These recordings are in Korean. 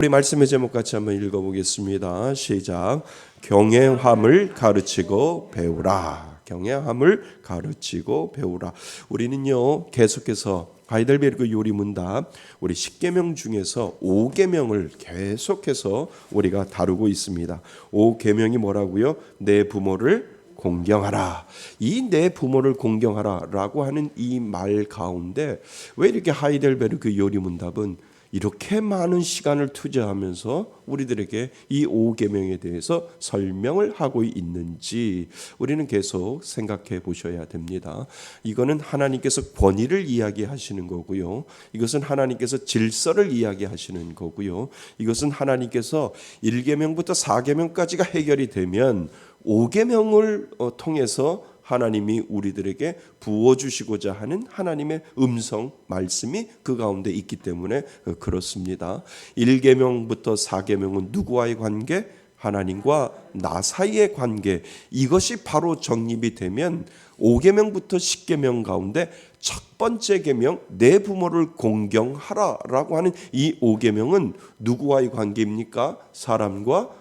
우리 말씀의 제목 같이 한번 읽어보겠습니다. 시작. 경외함을 가르치고 배우라. 경외함을 가르치고 배우라. 우리는요 계속해서 하이델베르그 요리문답 우리 10계명 중에서 5계명을 계속해서 우리가 다루고 있습니다. 5계명이 뭐라고요? 내 부모를 공경하라. 이 내 부모를 공경하라라고 하는 이 말 가운데 왜 이렇게 하이델베르그 요리문답은 이렇게 많은 시간을 투자하면서 우리들에게 이 5계명에 대해서 설명을 하고 있는지 우리는 계속 생각해 보셔야 됩니다. 이거는 하나님께서 권위를 이야기하시는 거고요. 이것은 하나님께서 질서를 이야기하시는 거고요. 이것은 하나님께서 1계명부터 4계명까지가 해결이 되면 5계명을 통해서 하나님이 우리들에게 부어주시고자 하는 하나님의 음성 말씀이 그 가운데 있기 때문에 그렇습니다. 1계명부터 4계명은 누구와의 관계? 하나님과 나 사이의 관계. 이것이 바로 정립이 되면 5계명부터 10계명 가운데 첫 번째 계명 내 부모를 공경하라라고 하는 이 5계명은 누구와의 관계입니까?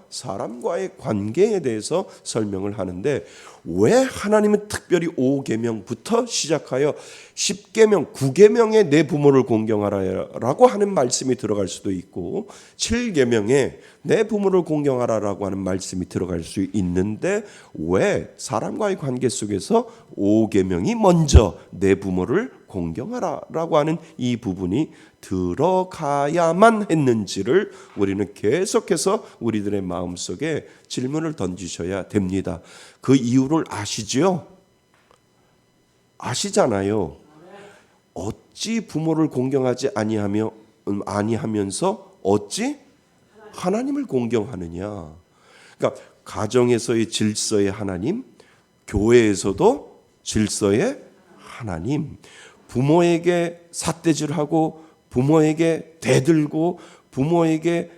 사람과의 관계에 대해서 설명을 하는데 왜 하나님은 특별히 5계명부터 시작하여 10계명, 9계명에 내 부모를 공경하라라고 하는 말씀이 들어갈 수도 있고 7계명에 내 부모를 공경하라라고 하는 말씀이 들어갈 수 있는데 왜 사람과의 관계 속에서 5계명이 먼저 내 부모를 공경하라라고 하는 이 부분이 들어가야만 했는지를 우리는 계속해서 우리들의 마음속에 질문을 던지셔야 됩니다. 그 이유를 아시죠? 아시잖아요. 어찌 부모를 공경하지 아니하면서 어찌 하나님을 공경하느냐? 그러니까 가정에서의 질서의 하나님, 교회에서도 질서의 하나님, 부모에게 삿대질하고 부모에게 대들고 부모에게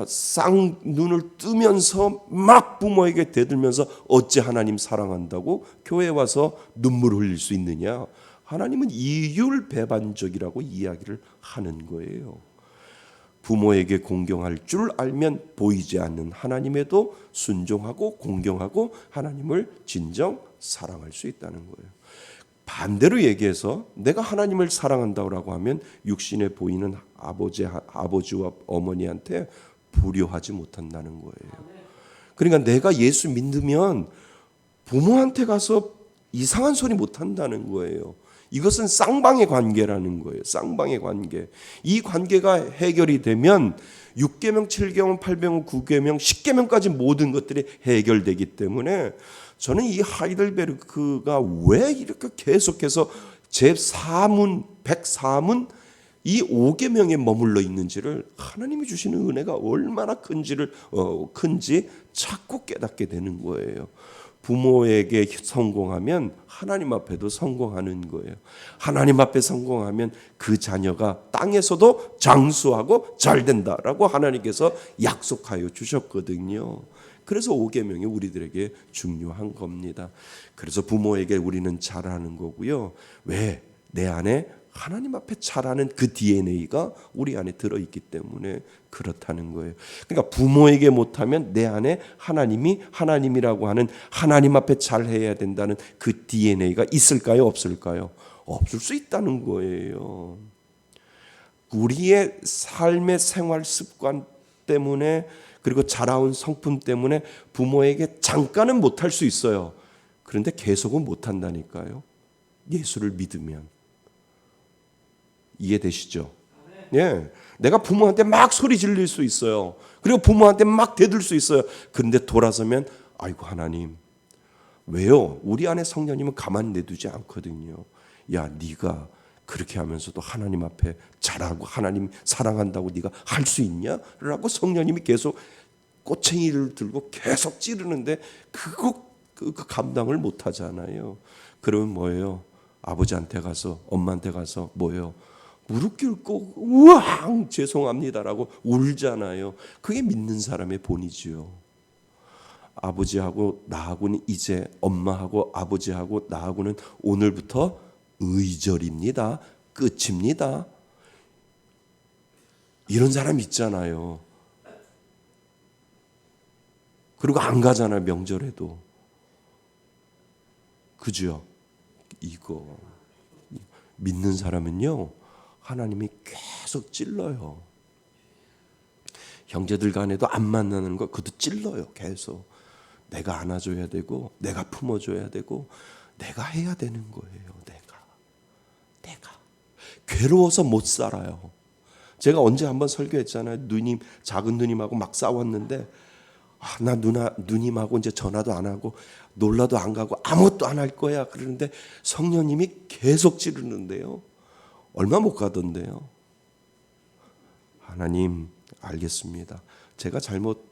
쌍눈을 뜨면서 막 부모에게 대들면서 어찌 하나님 사랑한다고 교회에 와서 눈물 흘릴 수 있느냐? 하나님은 이율배반적이라고 이야기를 하는 거예요. 부모에게 공경할 줄 알면 보이지 않는 하나님에도 순종하고 공경하고 하나님을 진정 사랑할 수 있다는 거예요. 반대로 얘기해서 내가 하나님을 사랑한다고 하면 육신에 보이는 아버지와 어머니한테 불효하지 못한다는 거예요. 그러니까 내가 예수 믿으면 부모한테 가서 이상한 소리 못한다는 거예요. 이것은 쌍방의 관계라는 거예요. 쌍방의 관계. 이 관계가 해결이 되면 6계명, 7계명, 8계명, 9계명, 10계명까지 모든 것들이 해결되기 때문에 저는 이 하이델베르크가 왜 이렇게 계속해서 제4문, 104문 이 5계명에 머물러 있는지를 하나님이 주시는 은혜가 얼마나 큰지 자꾸 깨닫게 되는 거예요. 부모에게 성공하면 하나님 앞에도 성공하는 거예요. 하나님 앞에 성공하면 그 자녀가 땅에서도 장수하고 잘 된다라고 하나님께서 약속하여 주셨거든요. 그래서 5계명이 우리들에게 중요한 겁니다. 그래서 부모에게 우리는 잘하는 거고요. 왜? 내 안에 하나님 앞에 잘하는 그 DNA가 우리 안에 들어있기 때문에 그렇다는 거예요. 그러니까 부모에게 못하면 내 안에 하나님이 하나님이라고 하는 하나님 앞에 잘해야 된다는 그 DNA가 있을까요? 없을까요? 없을 수 있다는 거예요. 우리의 삶의 생활 습관 때문에 그리고 자라온 성품 때문에 부모에게 잠깐은 못할 수 있어요. 그런데 계속은 못한다니까요. 예수를 믿으면. 이해되시죠? 예, 내가 부모한테 막 소리 지를 수 있어요. 그리고 부모한테 막 대들 수 있어요. 그런데 돌아서면 아이고 하나님 왜요? 우리 안에 성령님은 가만 내두지 않거든요. 야 네가 그렇게 하면서도 하나님 앞에 잘하고 하나님 사랑한다고 네가 할 수 있냐? 라고 성령님이 계속 꼬챙이를 들고 계속 찌르는데 그 감당을 못 하잖아요. 그러면 뭐예요? 아버지한테 가서 엄마한테 가서 뭐예요? 무릎 꿇고 우왕 죄송합니다라고 울잖아요. 그게 믿는 사람의 본이지요. 아버지하고 나하고는 이제 엄마하고 아버지하고 나하고는 오늘부터 의절입니다. 끝입니다. 이런 사람 있잖아요. 그리고 안 가잖아요, 명절에도. 그죠? 이거 믿는 사람은요, 하나님이 계속 찔러요. 형제들 간에도 안 만나는 거 그것도 찔러요. 계속 내가 안아줘야 되고, 내가 품어줘야 되고, 내가 해야 되는 거예요. 내가 괴로워서 못 살아요. 제가 언제 한번 설교했잖아요. 작은 누님하고 막 싸웠는데, 나 누님하고 이제 전화도 안 하고 놀러도 안 가고 아무것도 안 할 거야. 그러는데 성령님이 계속 찌르는데요. 얼마 못 가던데요. 하나님, 알겠습니다. 제가 잘못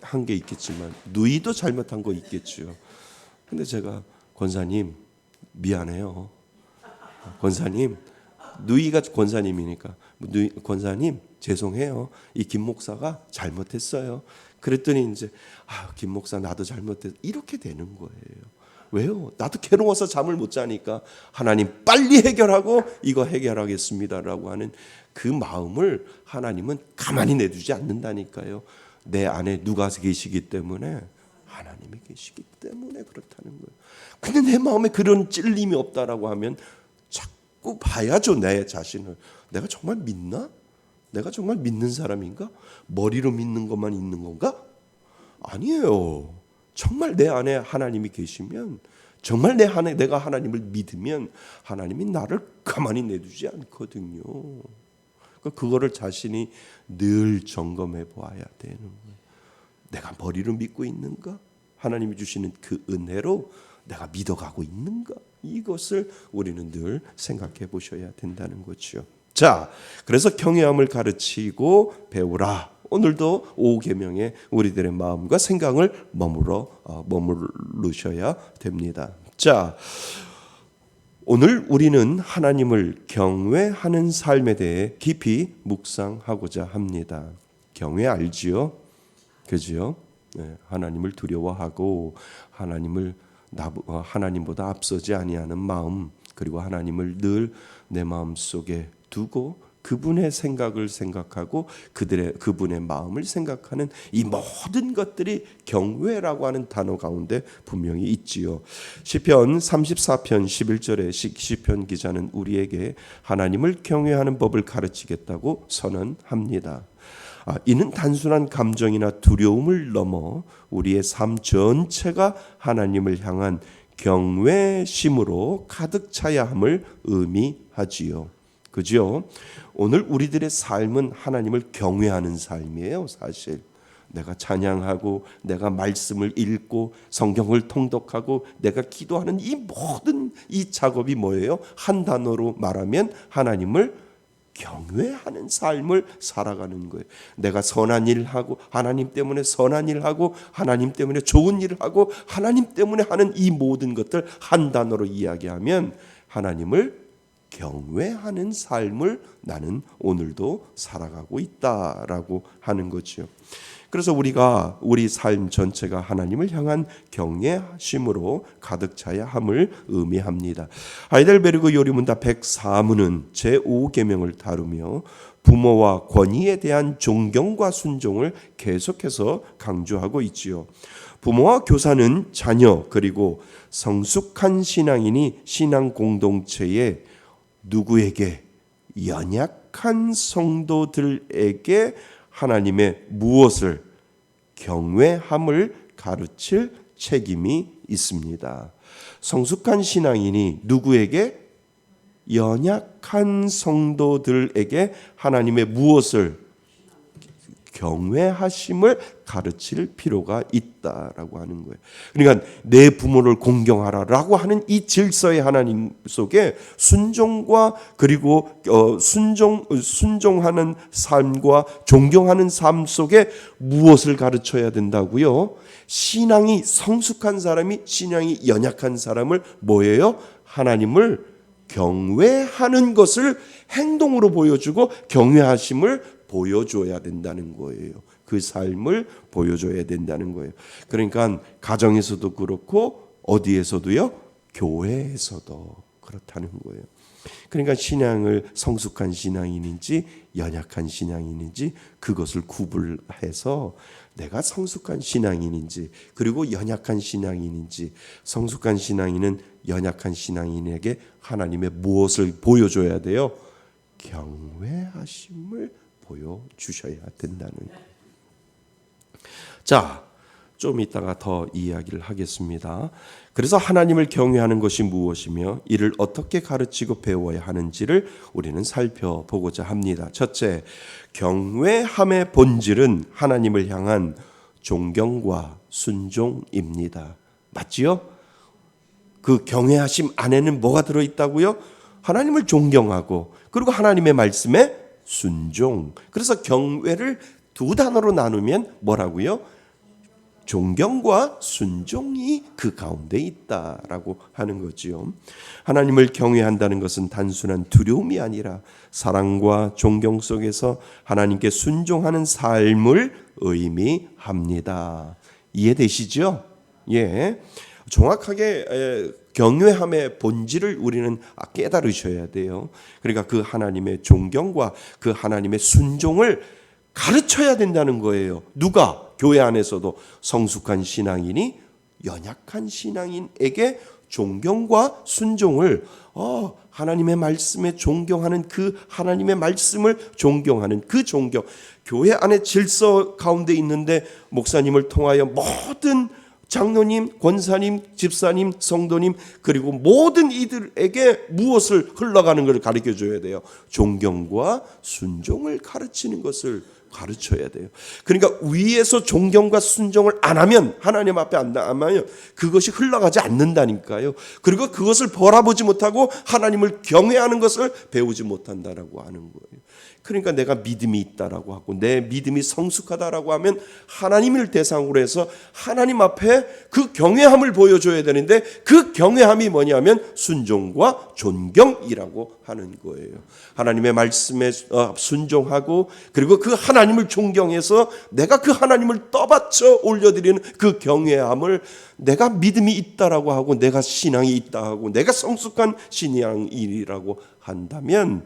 한 게 있겠지만 누이도 잘못한 거 있겠죠. 근데 제가 권사님 미안해요. 권사님, 누이가 권사님이니까 권사님 죄송해요. 이 김 목사가 잘못했어요. 그랬더니 이제 김 목사 나도 잘못했어. 이렇게 되는 거예요. 왜요? 나도 괴로워서 잠을 못 자니까 하나님 빨리 해결하고 이거 해결하겠습니다라고 하는 그 마음을 하나님은 가만히 내두지 않는다니까요. 내 안에 누가 계시기 때문에, 하나님이 계시기 때문에 그렇다는 거예요. 근데 내 마음에 그런 찔림이 없다라고 하면 자꾸 봐야죠. 내 자신을. 내가 정말 믿나? 내가 정말 믿는 사람인가? 머리로 믿는 것만 있는 건가? 아니에요. 정말 내 안에 하나님이 계시면, 정말 내가 하나님을 믿으면 하나님이 나를 가만히 내두지 않거든요. 그거를 자신이 늘 점검해 보아야 되는 거예요. 내가 머리로 믿고 있는가? 하나님이 주시는 그 은혜로 내가 믿어가고 있는가? 이것을 우리는 늘 생각해 보셔야 된다는 거죠. 자, 그래서 경외함을 가르치고 배우라. 오늘도 5계명에 우리들의 마음과 생각을 머무르셔야 됩니다. 자, 오늘 우리는 하나님을 경외하는 삶에 대해 깊이 묵상하고자 합니다. 경외 알지요? 그죠? 네, 하나님을 두려워하고 하나님보다 앞서지 아니하는 마음, 그리고 하나님을 늘 내 마음 속에 두고 그분의 생각을 생각하고 그분의 마음을 생각하는 이 모든 것들이 경외라고 하는 단어 가운데 분명히 있지요. 시편 34편 11절에 시편 기자는 우리에게 하나님을 경외하는 법을 가르치겠다고 선언합니다. 이는 단순한 감정이나 두려움을 넘어 우리의 삶 전체가 하나님을 향한 경외심으로 가득 차야 함을 의미하지요. 그죠? 오늘 우리들의 삶은 하나님을 경외하는 삶이에요. 사실 내가 찬양하고, 내가 말씀을 읽고, 성경을 통독하고, 내가 기도하는 이 모든 이 작업이 뭐예요? 한 단어로 말하면 하나님을 경외하는 삶을 살아가는 거예요. 내가 선한 일을 하고, 하나님 때문에 선한 일을 하고, 하나님 때문에 좋은 일을 하고, 하나님 때문에 하는 이 모든 것들 한 단어로 이야기하면 하나님을 경외하는 삶을 나는 오늘도 살아가고 있다라고 하는 거죠. 그래서 우리가 우리 삶 전체가 하나님을 향한 경외심으로 가득 차야 함을 의미합니다. 하이델베르그 요리문답 104문은 제5계명을 다루며 부모와 권위에 대한 존경과 순종을 계속해서 강조하고 있지요. 부모와 교사는 자녀 그리고 성숙한 신앙인이 신앙 공동체에 누구에게? 연약한 성도들에게 하나님의 무엇을? 경외함을 가르칠 책임이 있습니다. 성숙한 신앙인이 누구에게? 연약한 성도들에게 하나님의 무엇을? 경외하심을 가르칠 필요가 있다라고 하는 거예요. 그러니까 내 부모를 공경하라라고 하는 이 질서의 하나님 속에 순종과 그리고 순종하는 삶과 존경하는 삶 속에 무엇을 가르쳐야 된다고요? 신앙이 성숙한 사람이 신앙이 연약한 사람을 뭐예요? 하나님을 경외하는 것을 행동으로 보여주고 경외하심을 보여줘야 된다는 거예요. 그 삶을 보여줘야 된다는 거예요. 그러니까 가정에서도 그렇고 어디에서도요? 교회에서도 그렇다는 거예요. 그러니까 신앙을 성숙한 신앙인인지 연약한 신앙인인지 그것을 구분해서 내가 성숙한 신앙인인지 그리고 연약한 신앙인인지, 성숙한 신앙인은 연약한 신앙인에게 하나님의 무엇을 보여줘야 돼요? 경외하심을 보여주셔야 된다는 거예요. 자, 좀 이따가 더 이야기를 하겠습니다. 그래서 하나님을 경외하는 것이 무엇이며 이를 어떻게 가르치고 배워야 하는지를 우리는 살펴보고자 합니다. 첫째, 경외함의 본질은 하나님을 향한 존경과 순종입니다. 맞지요? 그 경외하심 안에는 뭐가 들어있다고요? 하나님을 존경하고 그리고 하나님의 말씀에 순종. 그래서 경외를 두 단어로 나누면 뭐라고요? 존경과 순종이 그 가운데 있다라고 하는 거지요. 하나님을 경외한다는 것은 단순한 두려움이 아니라 사랑과 존경 속에서 하나님께 순종하는 삶을 의미합니다. 이해되시죠? 예. 정확하게 경외함의 본질을 우리는 깨달으셔야 돼요. 그러니까 그 하나님의 존경과 그 하나님의 순종을 가르쳐야 된다는 거예요. 누가? 교회 안에서도 성숙한 신앙인이 연약한 신앙인에게 존경과 순종을 하나님의 말씀에 존경하는 그 하나님의 말씀을 존경하는 그 존경. 교회 안에 질서 가운데 있는데 목사님을 통하여 모든 장로님, 권사님, 집사님, 성도님 그리고 모든 이들에게 무엇을 흘러가는 것을 가르쳐 줘야 돼요. 존경과 순종을 가르치는 것을 가르쳐야 돼요. 그러니까 위에서 존경과 순종을 안 하면 하나님 앞에 안 하면 그것이 흘러가지 않는다니까요. 그리고 그것을 바라보지 못하고 하나님을 경외하는 것을 배우지 못한다라고 하는 거예요. 그러니까 내가 믿음이 있다라고 하고 내 믿음이 성숙하다라고 하면 하나님을 대상으로 해서 하나님 앞에 그 경외함을 보여줘야 되는데 그 경외함이 뭐냐면 순종과 존경이라고 하는 거예요. 하나님의 말씀에 순종하고 그리고 그 하나님을 존경해서 내가 그 하나님을 떠받쳐 올려드리는 그 경외함을 내가 믿음이 있다라고 하고 내가 신앙이 있다 하고 내가 성숙한 신앙이라고 한다면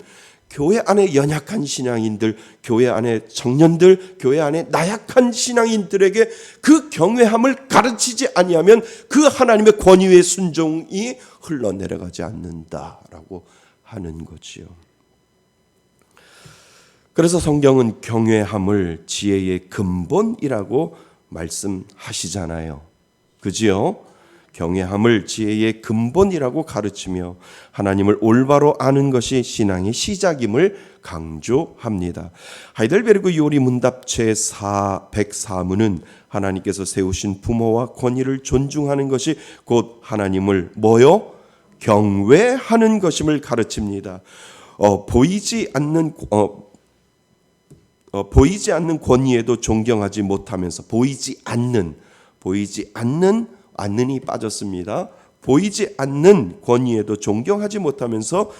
교회 안에 연약한 신앙인들, 교회 안에 청년들, 교회 안에 나약한 신앙인들에게 그 경외함을 가르치지 아니하면 그 하나님의 권위의 순종이 흘러내려가지 않는다라고 하는 거지요. 그래서 성경은 경외함을 지혜의 근본이라고 말씀하시잖아요. 그지요? 경외함을 지혜의 근본이라고 가르치며 하나님을 올바로 아는 것이 신앙의 시작임을 강조합니다. 하이델베르그 요리 문답체 104문은 하나님께서 세우신 부모와 권위를 존중하는 것이 곧 하나님을 뭐요? 경외하는 것임을 가르칩니다. 보이지 않는 권위에도 존경하지 못하면서 보이지 않는이 빠졌습니다. 보이지 않는 권위에도 존경하지 못하면서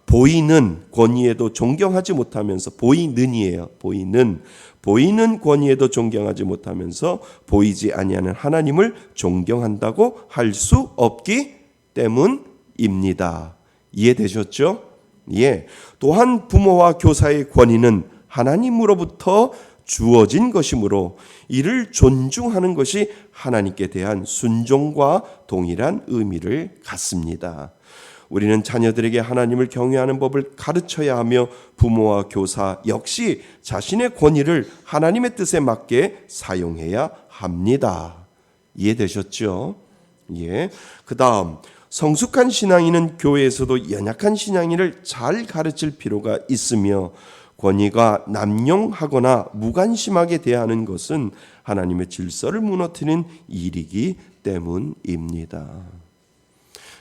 보이는 권위에도 존경하지 못하면서 보이는이에요. 보이는 권위에도 존경하지 못하면서 보이지 아니하는 하나님을 존경한다고 할 수 없기 때문입니다. 이해되셨죠? 예. 또한 부모와 교사의 권위는 하나님으로부터 주어진 것이므로 이를 존중하는 것이 하나님께 대한 순종과 동일한 의미를 갖습니다. 우리는 자녀들에게 하나님을 경외하는 법을 가르쳐야 하며 부모와 교사 역시 자신의 권위를 하나님의 뜻에 맞게 사용해야 합니다. 이해되셨죠? 예. 그다음 성숙한 신앙인은 교회에서도 연약한 신앙인을 잘 가르칠 필요가 있으며 권위가 남용하거나 무관심하게 대하는 것은 하나님의 질서를 무너뜨리는 일이기 때문입니다.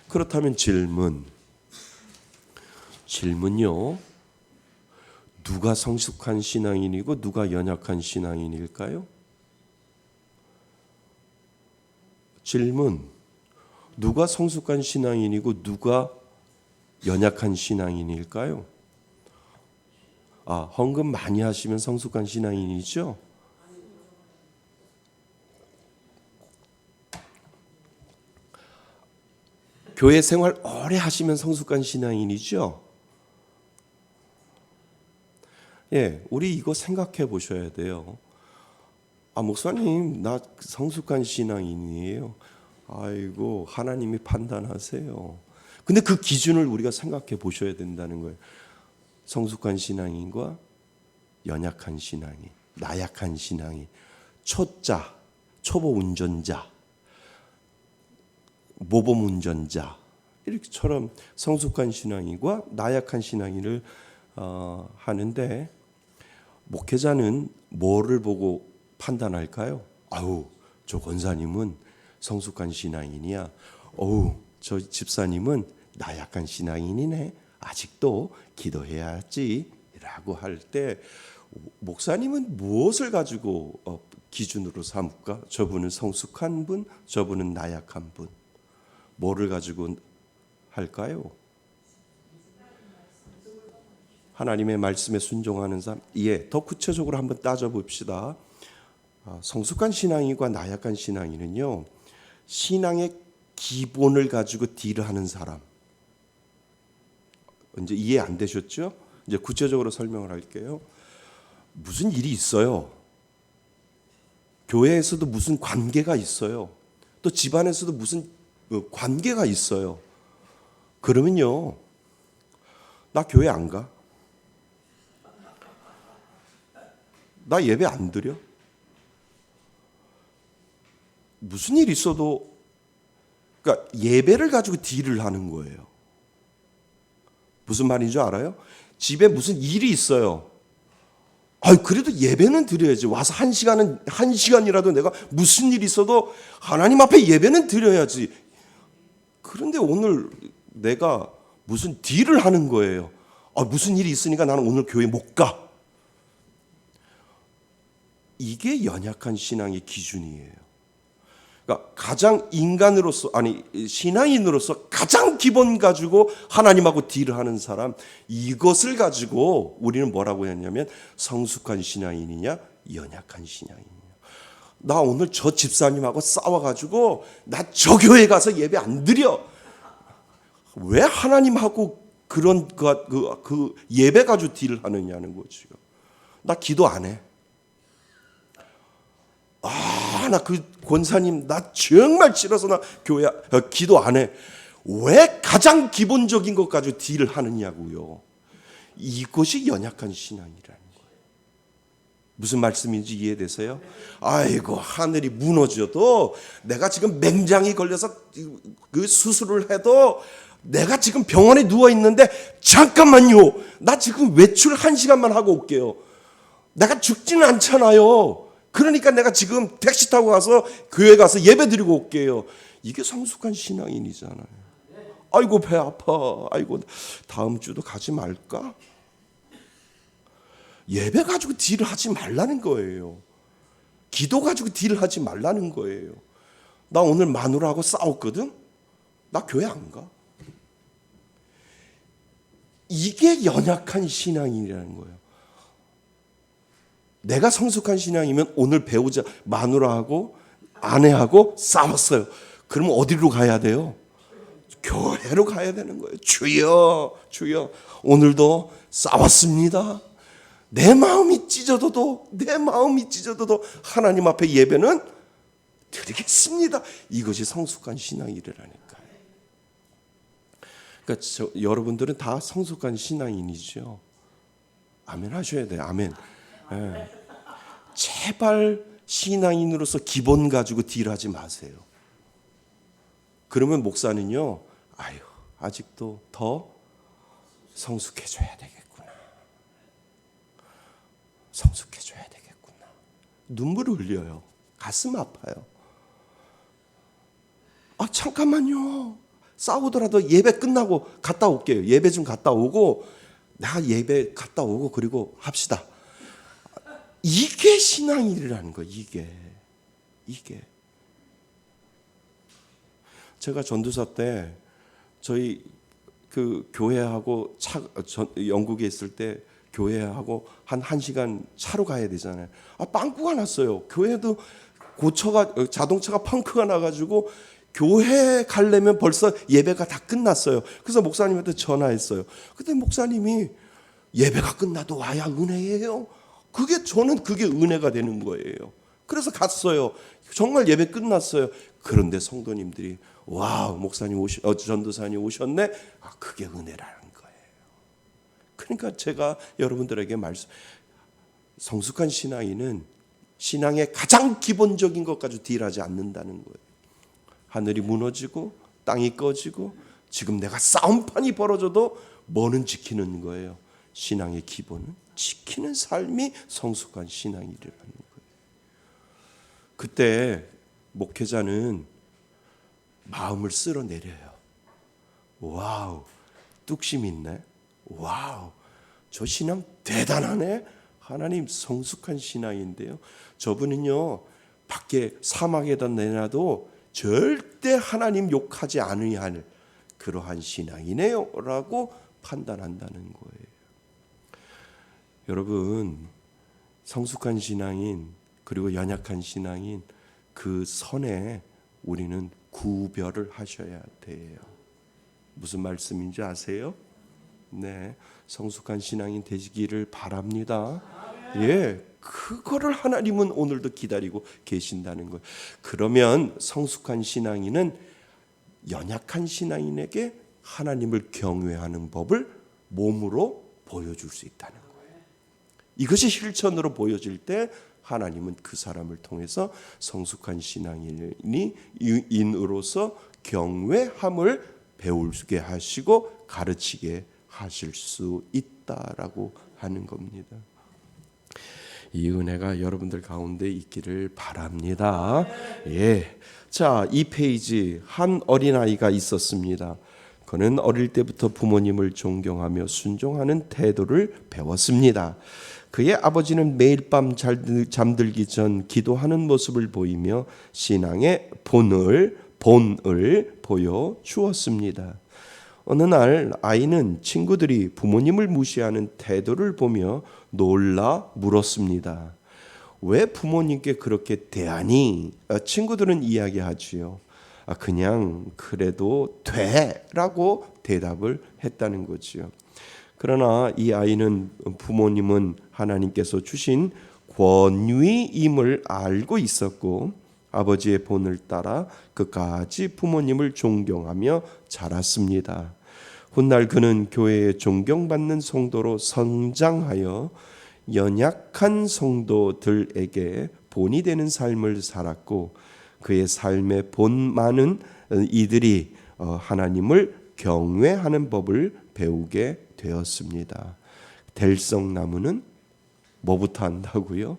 그렇다면 질문요. 누가 성숙한 신앙인이고 누가 연약한 신앙인일까요? 질문. 누가 성숙한 신앙인이고 누가 연약한 신앙인일까요? 헌금 많이 하시면 성숙한 신앙인이죠? 교회 생활 오래 하시면 성숙한 신앙인이죠. 예, 우리 이거 생각해 보셔야 돼요. 아, 목사님, 나 성숙한 신앙인이에요. 아이고, 하나님이 판단하세요. 근데 그 기준을 우리가 생각해 보셔야 된다는 거예요. 성숙한 신앙인과 연약한 신앙인, 나약한 신앙인, 초짜, 초보 운전자, 모범 운전자, 이렇게처럼 성숙한 신앙인과 나약한 신앙인을 하는데, 목회자는 뭐를 보고 판단할까요? 아우, 저 권사님은 성숙한 신앙인이야. 어우, 저 집사님은 나약한 신앙인이네. 아직도 기도해야지 라고 할 때 목사님은 무엇을 가지고 기준으로 삼을까? 저분은 성숙한 분, 저분은 나약한 분. 뭐를 가지고 할까요? 하나님의 말씀에 순종하는 삶. 예, 더 구체적으로 한번 따져봅시다. 성숙한 신앙인과 나약한 신앙인은요, 신앙의 기본을 가지고 딜하는 사람. 이제 이해 안 되셨죠? 이제 구체적으로 설명을 할게요. 무슨 일이 있어요. 교회에서도 무슨 관계가 있어요. 또 집안에서도 무슨 관계가 있어요. 그러면요, 나 교회 안 가? 나 예배 안 드려? 무슨 일 있어도, 그러니까 예배를 가지고 딜을 하는 거예요. 무슨 말인 줄 알아요? 집에 무슨 일이 있어요. 그래도 예배는 드려야지. 와서 한 시간이라도 내가 무슨 일이 있어도 하나님 앞에 예배는 드려야지. 그런데 오늘 내가 무슨 딜을 하는 거예요. 무슨 일이 있으니까 나는 오늘 교회 못 가. 이게 연약한 신앙의 기준이에요. 그러니까 가장 인간으로서, 아니 신앙인으로서 가장 기본 가지고 하나님하고 딜을 하는 사람, 이것을 가지고 우리는 뭐라고 했냐면 성숙한 신앙인이냐 연약한 신앙인이냐. 나 오늘 저 집사님하고 싸워가지고 나 저 교회 가서 예배 안 드려. 왜 하나님하고 그런 그 예배 가지고 딜을 하느냐는 거죠. 나 기도 안 해. 나 그 권사님 나 정말 싫어서 나 교회 기도 안 해. 왜 가장 기본적인 것 가지고 딜을 하느냐고요. 이것이 연약한 신앙이라는 거예요. 무슨 말씀인지 이해되세요? 아이고, 하늘이 무너져도 내가 지금 맹장이 걸려서 그 수술을 해도 내가 지금 병원에 누워 있는데 잠깐만요. 나 지금 외출 1시간만 하고 올게요. 내가 죽지는 않잖아요. 그러니까 내가 지금 택시 타고 가서 교회 가서 예배 드리고 올게요. 이게 성숙한 신앙인이잖아요. 아이고, 배 아파. 아이고, 다음 주도 가지 말까? 예배 가지고 딜을 하지 말라는 거예요. 기도 가지고 딜을 하지 말라는 거예요. 나 오늘 마누라하고 싸웠거든? 나 교회 안 가. 이게 연약한 신앙인이라는 거예요. 내가 성숙한 신앙이면 오늘 배우자 마누라하고 아내하고 싸웠어요. 그러면 어디로 가야 돼요? 교회로 가야 되는 거예요. 주여, 주여, 오늘도 싸웠습니다. 내 마음이 찢어져도 하나님 앞에 예배는 드리겠습니다. 이것이 성숙한 신앙이라니까요. 그러니까 여러분들은 다 성숙한 신앙인이죠. 아멘 하셔야 돼요. 아멘. 네. 제발 신앙인으로서 기본 가지고 딜하지 마세요. 그러면 목사는요, 아직도 더 성숙해져야 되겠구나. 성숙해져야 되겠구나. 눈물을 흘려요. 가슴 아파요. 잠깐만요. 싸우더라도 예배 끝나고 갔다 올게요. 예배 좀 갔다 오고, 나 예배 갔다 오고 그리고 합시다. 이게 신앙이라는 거예요. 이게. 제가 전도사 때 저희 그 교회하고 영국에 있을 때 교회하고 한 1시간 차로 가야 되잖아요. 빵꾸가 났어요. 교회도 자동차가 펑크가 나가지고 교회 가려면 벌써 예배가 다 끝났어요. 그래서 목사님한테 전화했어요. 근데 목사님이 예배가 끝나도 와야 은혜예요. 저는 그게 은혜가 되는 거예요. 그래서 갔어요. 정말 예배 끝났어요. 그런데 성도님들이 와우, 전도사님 오셨네. 그게 은혜라는 거예요. 그러니까 제가 여러분들에게 성숙한 신앙인은 신앙의 가장 기본적인 것까지 딜하지 않는다는 거예요. 하늘이 무너지고 땅이 꺼지고 지금 내가 싸움판이 벌어져도 뭐는 지키는 거예요. 신앙의 기본은 지키는 삶이 성숙한 신앙이라는 거예요. 그때 목회자는 마음을 쓸어내려요. 와우, 뚝심 있네. 와우, 저 신앙 대단하네. 하나님, 성숙한 신앙인데요. 저분은요, 밖에 사막에다 내놔도 절대 하나님 욕하지 않으려 할 그러한 신앙이네요 라고 판단한다는 거예요. 여러분, 성숙한 신앙인 그리고 연약한 신앙인 그 선에 우리는 구별을 하셔야 돼요. 무슨 말씀인지 아세요? 네, 성숙한 신앙인 되시기를 바랍니다. 예, 그거를 하나님은 오늘도 기다리고 계신다는 거예요. 그러면 성숙한 신앙인은 연약한 신앙인에게 하나님을 경외하는 법을 몸으로 보여줄 수 있다는 거예요. 이것이 실천으로 보여질 때 하나님은 그 사람을 통해서 성숙한 신앙인으로서 경외함을 배우게 하시고 가르치게 하실 수 있다라고 하는 겁니다. 이 은혜가 여러분들 가운데 있기를 바랍니다. 예. 자, 이 페이지 한 어린아이가 있었습니다. 그는 어릴 때부터 부모님을 존경하며 순종하는 태도를 배웠습니다. 그의 아버지는 매일 밤 잠들기 전 기도하는 모습을 보이며 신앙의 본을 보여 주었습니다. 어느 날 아이는 친구들이 부모님을 무시하는 태도를 보며 놀라 물었습니다. 왜 부모님께 그렇게 대하니? 친구들은 이야기하지요. 그냥 그래도 돼라고 대답을 했다는 거지요. 그러나 이 아이는 부모님은 하나님께서 주신 권위임을 알고 있었고 아버지의 본을 따라 끝까지 부모님을 존경하며 자랐습니다. 훗날 그는 교회에 존경받는 성도로 성장하여 연약한 성도들에게 본이 되는 삶을 살았고 그의 삶의 본만은 이들이 하나님을 경외하는 법을 배우게 되었습니다. 될성나무는 뭐부터 한다고요?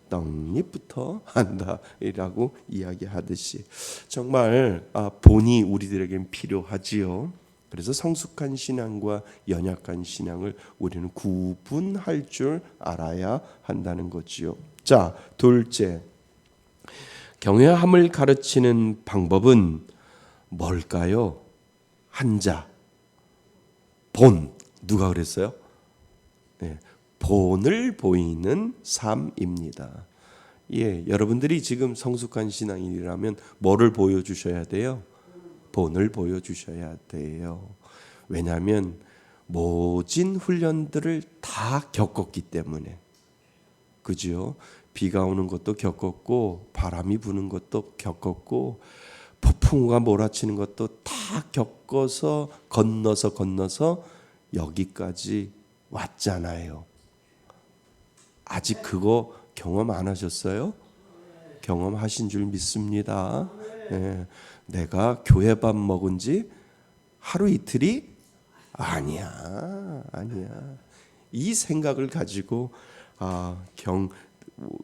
떡잎부터 한다라고 이야기하듯이 정말 본이 우리들에겐 필요하지요. 그래서 성숙한 신앙과 연약한 신앙을 우리는 구분할 줄 알아야 한다는 거지요. 자, 둘째, 경외함을 가르치는 방법은 뭘까요? 한자, 본. 누가 그랬어요? 네, 본을 보이는 삶입니다. 예, 여러분들이 지금 성숙한 신앙인이라면 뭐를 보여주셔야 돼요? 본을 보여주셔야 돼요. 왜냐하면 모진 훈련들을 다 겪었기 때문에. 그죠? 비가 오는 것도 겪었고 바람이 부는 것도 겪었고 폭풍우가 몰아치는 것도 다 겪어서 건너서 여기까지 왔잖아요. 아직 그거 경험 안 하셨어요? 경험하신 줄 믿습니다. 예, 내가 교회밥 먹은 지 하루 이틀이 아니야. 이 생각을 가지고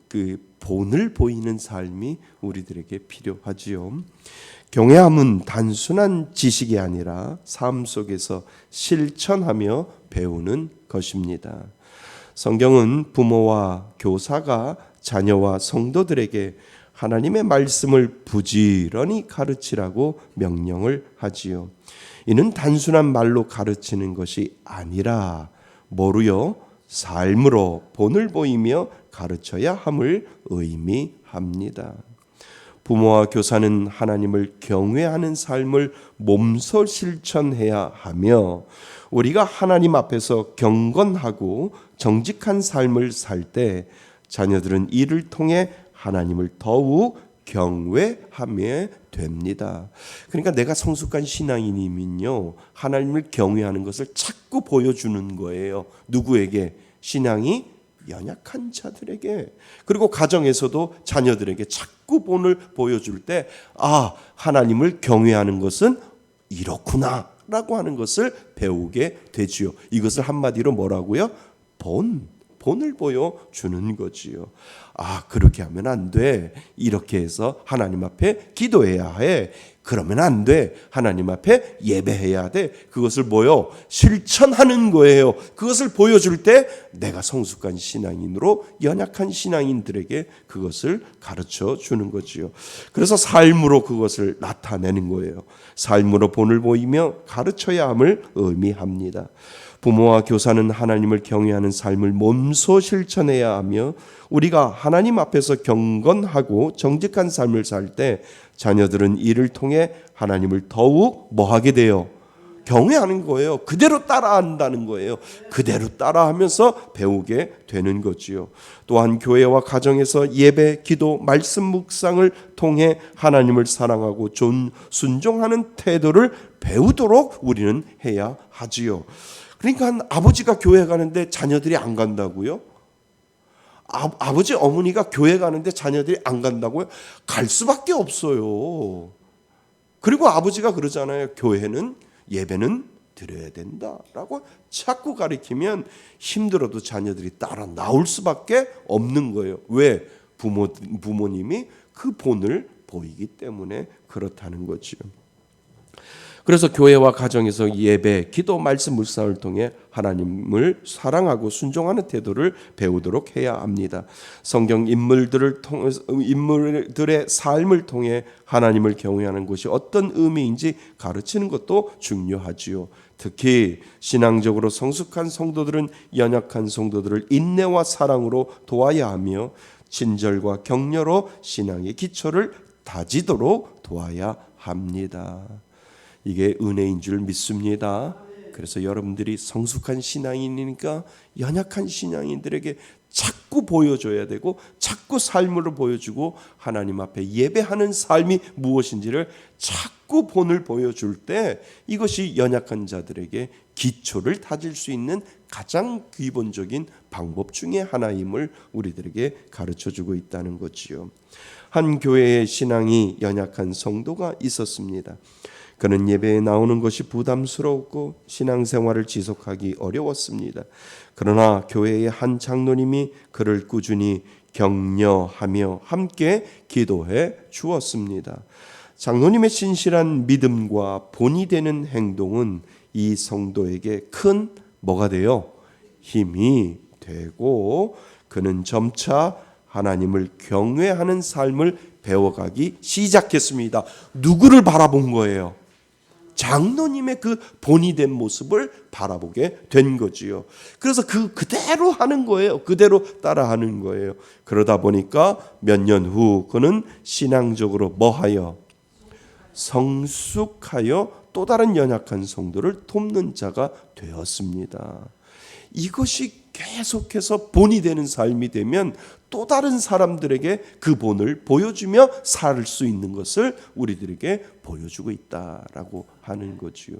그 본을 보이는 삶이 우리들에게 필요하지요. 경외함은 단순한 지식이 아니라 삶 속에서 실천하며 배우는 것입니다. 성경은 부모와 교사가 자녀와 성도들에게 하나님의 말씀을 부지런히 가르치라고 명령을 하지요. 이는 단순한 말로 가르치는 것이 아니라 뭐로요? 삶으로 본을 보이며 가르쳐야 함을 의미합니다. 부모와 교사는 하나님을 경외하는 삶을 몸소 실천해야 하며 우리가 하나님 앞에서 경건하고 정직한 삶을 살 때 자녀들은 이를 통해 하나님을 더욱 경외하며 됩니다. 그러니까 내가 성숙한 신앙인이면요, 하나님을 경외하는 것을 자꾸 보여주는 거예요. 누구에게? 신앙이 연약한 자들에게. 그리고 가정에서도 자녀들에게 자꾸 본을 보여줄 때, 아, 하나님을 경외하는 것은 이렇구나 라고 하는 것을 배우게 되지요. 이것을 한마디로 뭐라고요? 본을 보여주는 거지요. 아, 그렇게 하면 안 돼. 이렇게 해서 하나님 앞에 기도해야 해. 그러면 안 돼. 하나님 앞에 예배해야 돼. 그것을 실천하는 거예요. 그것을 보여줄 때 내가 성숙한 신앙인으로 연약한 신앙인들에게 그것을 가르쳐 주는 거지요. 그래서 삶으로 그것을 나타내는 거예요. 삶으로 본을 보이며 가르쳐야 함을 의미합니다. 부모와 교사는 하나님을 경외하는 삶을 몸소 실천해야 하며 우리가 하나님 앞에서 경건하고 정직한 삶을 살 때 자녀들은 이를 통해 하나님을 더욱 뭐하게 돼요? 경외하는 거예요. 그대로 따라한다는 거예요. 그대로 따라하면서 배우게 되는 거지요. 또한 교회와 가정에서 예배, 기도, 말씀 묵상을 통해 하나님을 사랑하고 순종하는 태도를 배우도록 우리는 해야 하지요. 그러니까 아버지가 교회 가는데 자녀들이 안 간다고요? 아버지 어머니가 교회 가는데 자녀들이 안 간다고요? 갈 수밖에 없어요. 그리고 아버지가 그러잖아요. 교회는 예배는 드려야 된다라고 자꾸 가르치면 힘들어도 자녀들이 따라 나올 수밖에 없는 거예요. 왜? 부모님이 그 본을 보이기 때문에 그렇다는 거죠. 그래서 교회와 가정에서 예배, 기도, 말씀 묵상을 통해 하나님을 사랑하고 순종하는 태도를 배우도록 해야 합니다. 성경 인물들의 삶을 통해 하나님을 경외하는 것이 어떤 의미인지 가르치는 것도 중요하지요. 특히 신앙적으로 성숙한 성도들은 연약한 성도들을 인내와 사랑으로 도와야 하며 친절과 격려로 신앙의 기초를 다지도록 도와야 합니다. 이게 은혜인 줄 믿습니다. 그래서 여러분들이 성숙한 신앙인이니까 연약한 신앙인들에게 자꾸 보여줘야 되고 자꾸 삶으로 보여주고 하나님 앞에 예배하는 삶이 무엇인지를 자꾸 본을 보여줄 때 이것이 연약한 자들에게 기초를 다질 수 있는 가장 기본적인 방법 중에 하나임을 우리들에게 가르쳐주고 있다는 거지요. 한 교회의 신앙이 연약한 성도가 있었습니다. 그는 예배에 나오는 것이 부담스러웠고 신앙생활을 지속하기 어려웠습니다. 그러나 교회의 한 장로님이 그를 꾸준히 격려하며 함께 기도해 주었습니다. 장로님의 신실한 믿음과 본이 되는 행동은 이 성도에게 큰 뭐가 돼요? 힘이 되고 그는 점차 하나님을 경외하는 삶을 배워가기 시작했습니다. 누구를 바라본 거예요? 장로님의 그 본이 된 모습을 바라보게 된 거지요. 그래서 그대로 하는 거예요. 그대로 따라하는 거예요. 그러다 보니까 몇 년 후 그는 신앙적으로 뭐하여? 성숙하여 또 다른 연약한 성도를 돕는 자가 되었습니다. 이것이 계속해서 본이 되는 삶이 되면 또 다른 사람들에게 그 본을 보여주며 살 수 있는 것을 우리들에게 보여주고 있다라고 하는 거지요.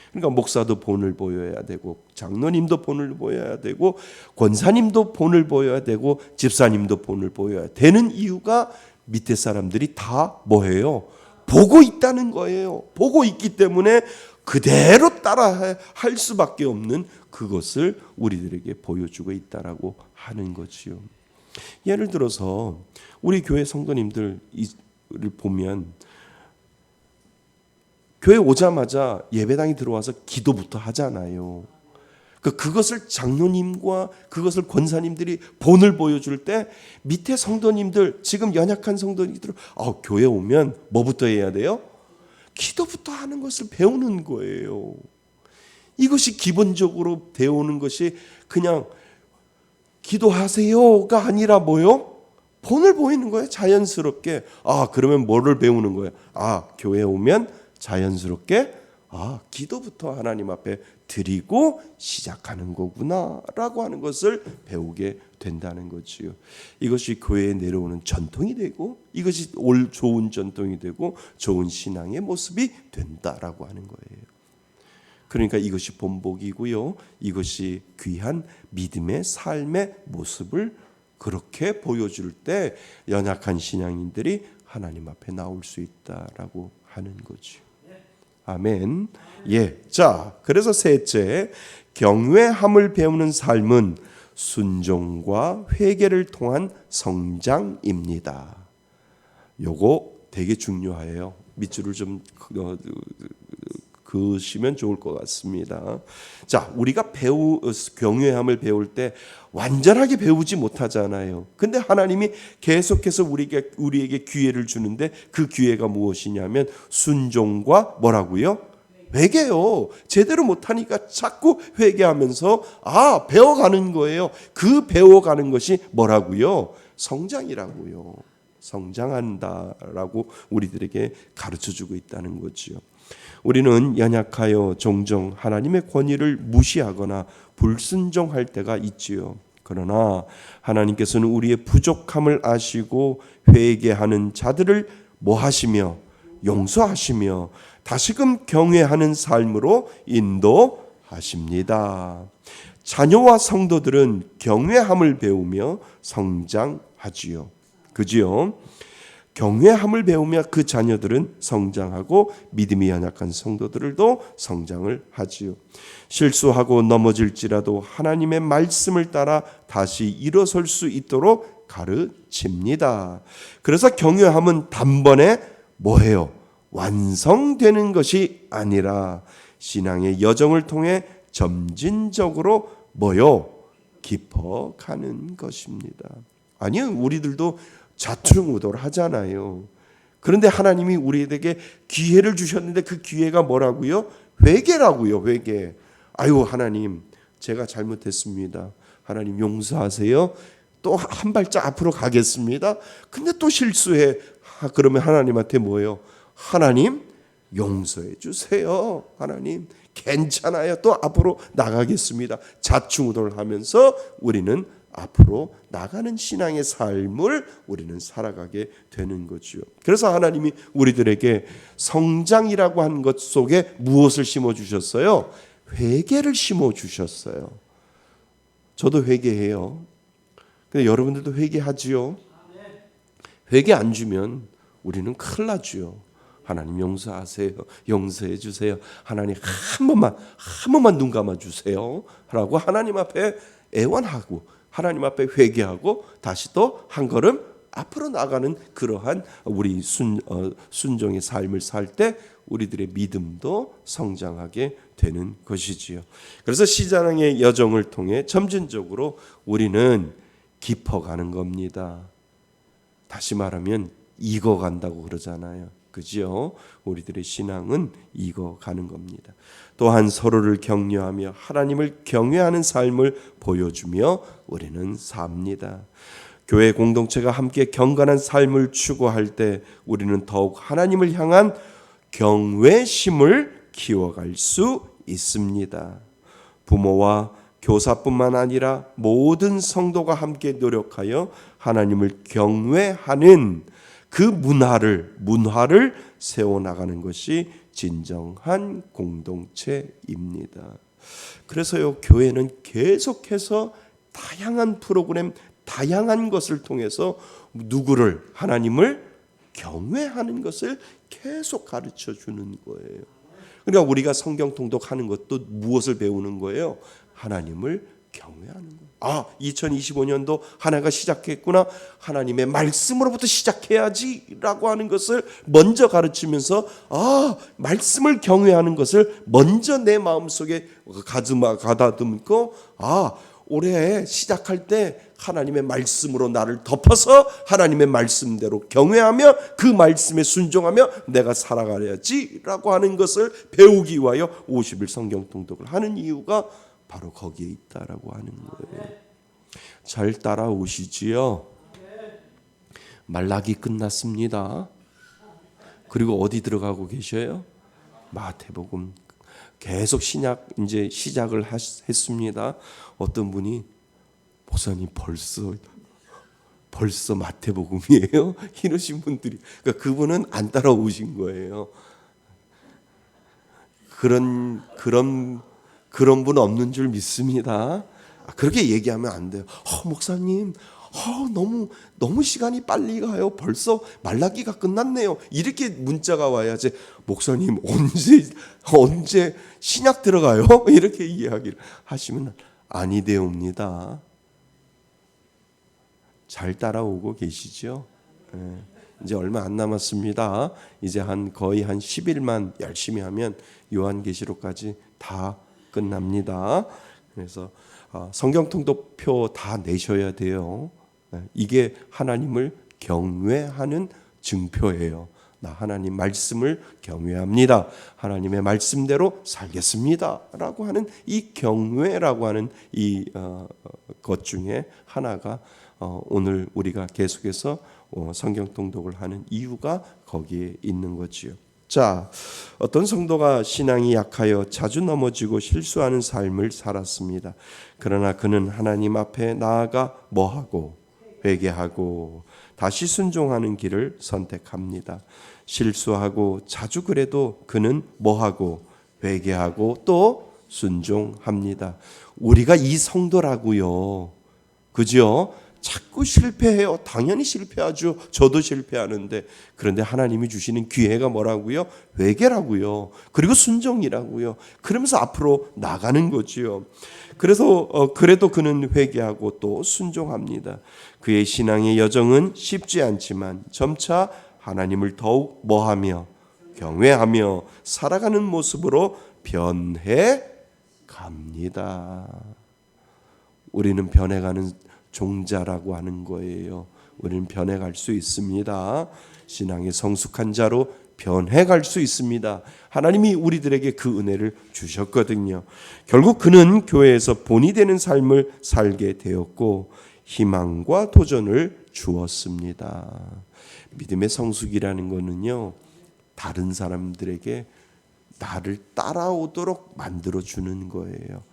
그러니까 목사도 본을 보여야 되고 장로님도 본을 보여야 되고 권사님도 본을 보여야 되고 집사님도 본을 보여야 되는 이유가 밑에 사람들이 다 뭐예요? 보고 있다는 거예요. 보고 있기 때문에 그대로 따라 할 수밖에 없는 그것을 우리들에게 보여주고 있다라고 하는 거지요. 예를 들어서 우리 교회 성도님들을 보면 교회 오자마자 예배당에 들어와서 기도부터 하잖아요. 그것을 장로님과 그것을 권사님들이 본을 보여줄 때 밑에 성도님들, 지금 연약한 성도님들, 교회 오면 뭐부터 해야 돼요? 기도부터 하는 것을 배우는 거예요. 이것이 기본적으로 배우는 것이 그냥 기도하세요가 아니라 뭐요? 본을 보이는 거예요. 자연스럽게. 그러면 뭐를 배우는 거예요? 교회 오면 자연스럽게 기도부터 하나님 앞에 드리고 시작하는 거구나라고 하는 것을 배우게 된다는 거지요. 이것이 교회에 내려오는 전통이 되고 이것이 좋은 전통이 되고 좋은 신앙의 모습이 된다라고 하는 거예요. 그러니까 이것이 본복이고요. 이것이 귀한 믿음의 삶의 모습을 그렇게 보여줄 때 연약한 신앙인들이 하나님 앞에 나올 수 있다라고 하는 거죠. 아멘. 자, 그래서 셋째, 경외함을 배우는 삶은 순종과 회개를 통한 성장입니다. 요거 되게 중요해요. 밑줄을 좀 그으시면 좋을 것 같습니다. 자, 우리가 경외함을 배울 때 완전하게 배우지 못하잖아요. 근데 하나님이 계속해서 우리에게 기회를 주는데 그 기회가 무엇이냐면 순종과 뭐라고요? 회개요. 제대로 못하니까 자꾸 회개하면서 배워가는 거예요. 그 배워가는 것이 뭐라고요? 성장이라고요. 성장한다라고 우리들에게 가르쳐주고 있다는 거지요. 우리는 연약하여 종종 하나님의 권위를 무시하거나 불순종할 때가 있지요. 그러나 하나님께서는 우리의 부족함을 아시고 회개하는 자들을 뭐하시며 용서하시며 다시금 경외하는 삶으로 인도하십니다. 자녀와 성도들은 경외함을 배우며 성장하지요. 그지요? 경외함을 배우며 그 자녀들은 성장하고 믿음이 연약한 성도들도 성장을 하지요. 실수하고 넘어질지라도 하나님의 말씀을 따라 다시 일어설 수 있도록 가르칩니다. 그래서 경외함은 단번에 뭐예요? 완성되는 것이 아니라 신앙의 여정을 통해 점진적으로 깊어가는 것입니다. 아니요, 우리들도 좌투릉우돌 하잖아요. 그런데 하나님이 우리에게 기회를 주셨는데 그 기회가 뭐라고요? 회개라고요. 회개. 하나님, 제가 잘못했습니다. 하나님 용서하세요. 또 한 발짝 앞으로 가겠습니다. 근데 또 실수해. 그러면 하나님한테 뭐예요? 하나님 용서해 주세요. 하나님 괜찮아요. 또 앞으로 나가겠습니다. 좌충우돌하면서 우리는 앞으로 나가는 신앙의 삶을 우리는 살아가게 되는 거죠. 그래서 하나님이 우리들에게 성장이라고 하는 것 속에 무엇을 심어주셨어요? 회개를 심어주셨어요. 저도 회개해요. 근데 여러분들도 회개하지요? 회개 안 주면 우리는 큰일 나죠. 하나님 용서하세요. 용서해 주세요. 하나님 한 번만 눈 감아 주세요. 라고 하나님 앞에 애원하고 하나님 앞에 회개하고 다시 또 한 걸음 앞으로 나가는 그러한 우리 순종의 삶을 살 때 우리들의 믿음도 성장하게 되는 것이지요. 그래서 신앙의 여정을 통해 점진적으로 우리는 깊어가는 겁니다. 다시 말하면 익어간다고 그러잖아요. 그죠? 우리들의 신앙은 익어가는 겁니다. 또한 서로를 격려하며 하나님을 경외하는 삶을 보여주며 우리는 삽니다. 교회 공동체가 함께 경건한 삶을 추구할 때 우리는 더욱 하나님을 향한 경외심을 키워갈 수 있습니다. 부모와 교사뿐만 아니라 모든 성도가 함께 노력하여 하나님을 경외하는 그 문화를 세워나가는 것이 진정한 공동체입니다. 그래서요, 교회는 계속해서 다양한 프로그램, 다양한 것을 통해서 하나님을 경외하는 것을 계속 가르쳐 주는 거예요. 그러니까 우리가 성경 통독하는 것도 무엇을 배우는 거예요? 하나님을 경외하는 거예요. 2025년도 한 해가 시작했구나. 하나님의 말씀으로부터 시작해야지라고 하는 것을 먼저 가르치면서 말씀을 경외하는 것을 먼저 내 마음속에 가다듬고 올해 시작할 때 하나님의 말씀으로 나를 덮어서 하나님의 말씀대로 경외하며 그 말씀에 순종하며 내가 살아가야지라고 하는 것을 배우기 위하여 50일 성경 통독을 하는 이유가 바로 거기에 있다라고 하는 거예요. 잘 따라오시지요? 말라기 끝났습니다. 그리고 어디 들어가고 계셔요? 마태복음. 계속 신약 이제 시작을 했습니다. 어떤 분이 목사님 벌써 마태복음이에요? 이러신 분들이, 그러니까 그분은 안 따라오신 거예요. 그런 분 없는 줄 믿습니다. 그렇게 얘기하면 안 돼요. 목사님, 너무 시간이 빨리 가요. 벌써 말라기가 끝났네요. 이렇게 문자가 와야지. 목사님 언제 신약 들어가요? 이렇게 이야기를 하시면 아니되옵니다. 잘 따라오고 계시죠? 이제 얼마 안 남았습니다. 이제 거의 한 10일만 열심히 하면 요한계시록까지 다 끝납니다. 그래서 성경 통독표 다 내셔야 돼요. 이게 하나님을 경외하는 증표예요. 나 하나님 말씀을 경외합니다. 하나님의 말씀대로 살겠습니다라고 하는 이 경외라고 하는 이 것 중에 하나가 오늘 우리가 계속해서 성경 통독을 하는 이유가 거기에 있는 거지요. 자, 어떤 성도가 신앙이 약하여 자주 넘어지고 실수하는 삶을 살았습니다. 그러나 그는 하나님 앞에 나아가 뭐하고 회개하고 다시 순종하는 길을 선택합니다. 실수하고 자주 그래도 그는 뭐하고 회개하고 또 순종합니다. 우리가 이 성도라고요. 그죠? 자꾸 실패해요. 당연히 실패하죠. 저도 실패하는데. 그런데 하나님이 주시는 기회가 뭐라고요? 회개라고요. 그리고 순종이라고요. 그러면서 앞으로 나가는 거지요. 그래서 그래도 그는 회개하고 또 순종합니다. 그의 신앙의 여정은 쉽지 않지만 점차 하나님을 더욱 뭐하며 경외하며 살아가는 모습으로 변해 갑니다. 우리는 변해가는 종자라고 하는 거예요. 우리는 변해갈 수 있습니다. 신앙의 성숙한 자로 변해갈 수 있습니다. 하나님이 우리들에게 그 은혜를 주셨거든요. 결국 그는 교회에서 본이 되는 삶을 살게 되었고 희망과 도전을 주었습니다. 믿음의 성숙이라는 것은요, 다른 사람들에게 나를 따라오도록 만들어주는 거예요.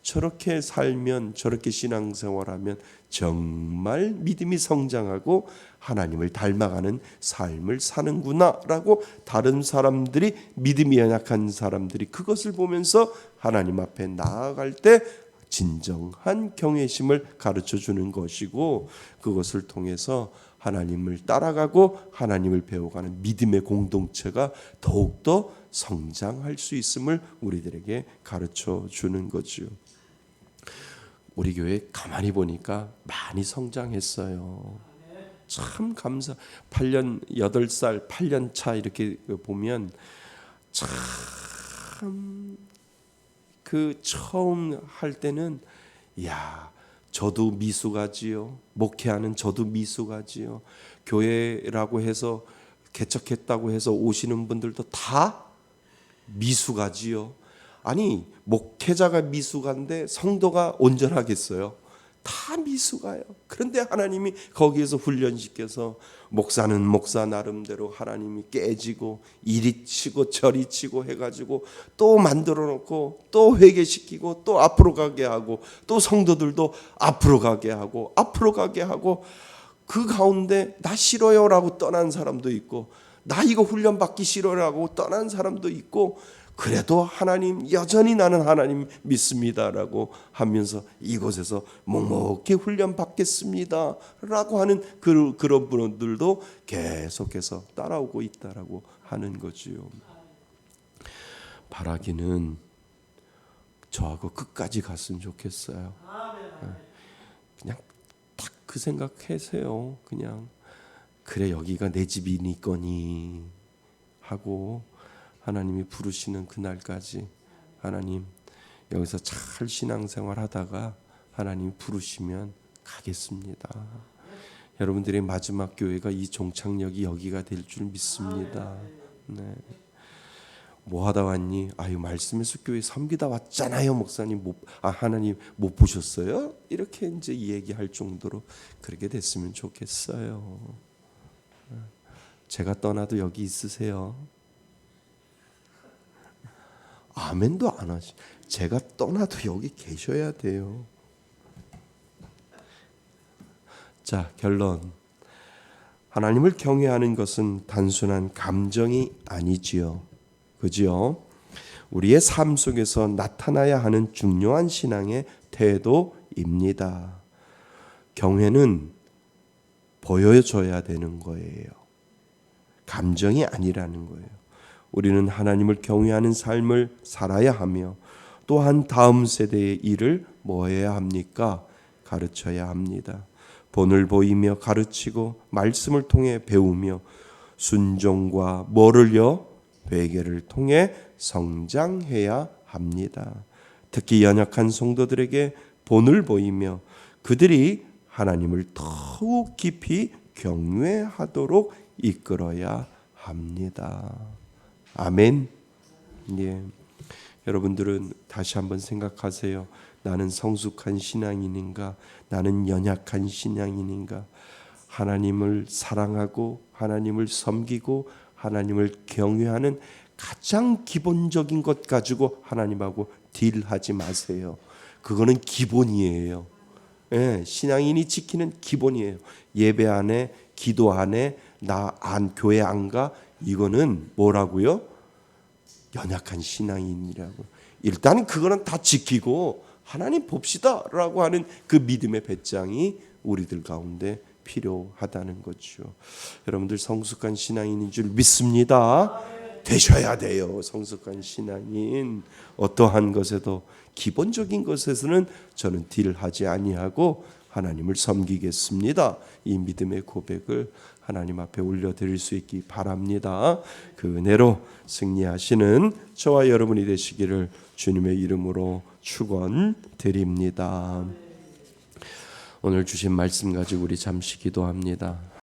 저렇게 살면, 저렇게 신앙생활하면 정말 믿음이 성장하고 하나님을 닮아가는 삶을 사는구나라고 다른 사람들이, 믿음이 연약한 사람들이 그것을 보면서 하나님 앞에 나아갈 때 진정한 경외심을 가르쳐 주는 것이고, 그것을 통해서 하나님을 따라가고 하나님을 배워가는 믿음의 공동체가 더욱더 성장할 수 있음을 우리들에게 가르쳐 주는 거죠. 우리 교회 가만히 보니까 많이 성장했어요. 참 감사. 8년 8살 8년 차 이렇게 보면 참 그 처음 할 때는 저도 미숙하지요. 목회하는 저도 미숙하지요. 교회라고 해서 개척했다고 해서 오시는 분들도 다 미숙하지요. 아니, 목회자가 미숙한데 성도가 온전하겠어요? 다 미숙해요. 그런데 하나님이 거기에서 훈련시켜서 목사는 목사 나름대로 하나님이 깨지고 이리 치고 저리 치고 해가지고 또 만들어 놓고 또 회개시키고 또 앞으로 가게 하고 또 성도들도 앞으로 가게 하고 그 가운데 나 싫어요라고 떠난 사람도 있고, 나 이거 훈련 받기 싫어라고 떠난 사람도 있고, 그래도 하나님, 여전히 나는 하나님 믿습니다라고 하면서 이곳에서 묵묵히 훈련 받겠습니다 라고 하는 그런 분들도 계속해서 따라오고 있다라고 하는 거지요. 바라기는 저하고 끝까지 갔으면 좋겠어요. 그냥 딱 그 생각하세요. 그냥 그래, 여기가 내 집이니거니 하고 하나님이 부르시는 그날까지, 하나님 여기서 잘 신앙생활 하다가 하나님이 부르시면 가겠습니다. 여러분들의 마지막 교회가 이 종착역이 여기가 될 줄 믿습니다. 네. 뭐 하다 왔니? 아유, 말씀에서 교회 섬기다 왔잖아요, 목사님. 하나님 못 보셨어요? 이렇게 이제 얘기할 정도로 그렇게 됐으면 좋겠어요. 제가 떠나도 여기 있으세요. 아멘도 안 하시. 제가 떠나도 여기 계셔야 돼요. 자, 결론. 하나님을 경외하는 것은 단순한 감정이 아니지요. 그지요? 우리의 삶 속에서 나타나야 하는 중요한 신앙의 태도입니다. 경외는 보여줘야 되는 거예요. 감정이 아니라는 거예요. 우리는 하나님을 경외하는 삶을 살아야 하며 또한 다음 세대의 일을 뭐 해야 합니까? 가르쳐야 합니다. 본을 보이며 가르치고 말씀을 통해 배우며 순종과 뭐를요? 회개를 통해 성장해야 합니다. 특히 연약한 성도들에게 본을 보이며 그들이 하나님을 더욱 깊이 경외하도록 이끌어야 합니다. 아멘. 예. 여러분들은 다시 한번 생각하세요. 나는 성숙한 신앙인인가? 나는 연약한 신앙인인가? 하나님을 사랑하고 하나님을 섬기고 하나님을 경외하는 가장 기본적인 것 가지고 하나님하고 딜하지 마세요. 그거는 기본이에요. 예, 신앙인이 지키는 기본이에요. 예배 안에, 기도 안에, 교회 안 가? 이거는 뭐라고요? 연약한 신앙인이라고. 일단 그거는 다 지키고 하나님 봅시다라고 하는 그 믿음의 배짱이 우리들 가운데 필요하다는 거죠. 여러분들 성숙한 신앙인인 줄 믿습니다. 되셔야 돼요. 성숙한 신앙인. 어떠한 것에도 기본적인 것에서는 저는 딜하지 아니하고 하나님을 섬기겠습니다. 이 믿음의 고백을 하나님 앞에 올려드릴 수 있기 바랍니다. 그 은혜로 승리하시는 저와 여러분이 되시기를 주님의 이름으로 축원드립니다. 오늘 주신 말씀 가지고 우리 잠시 기도합니다.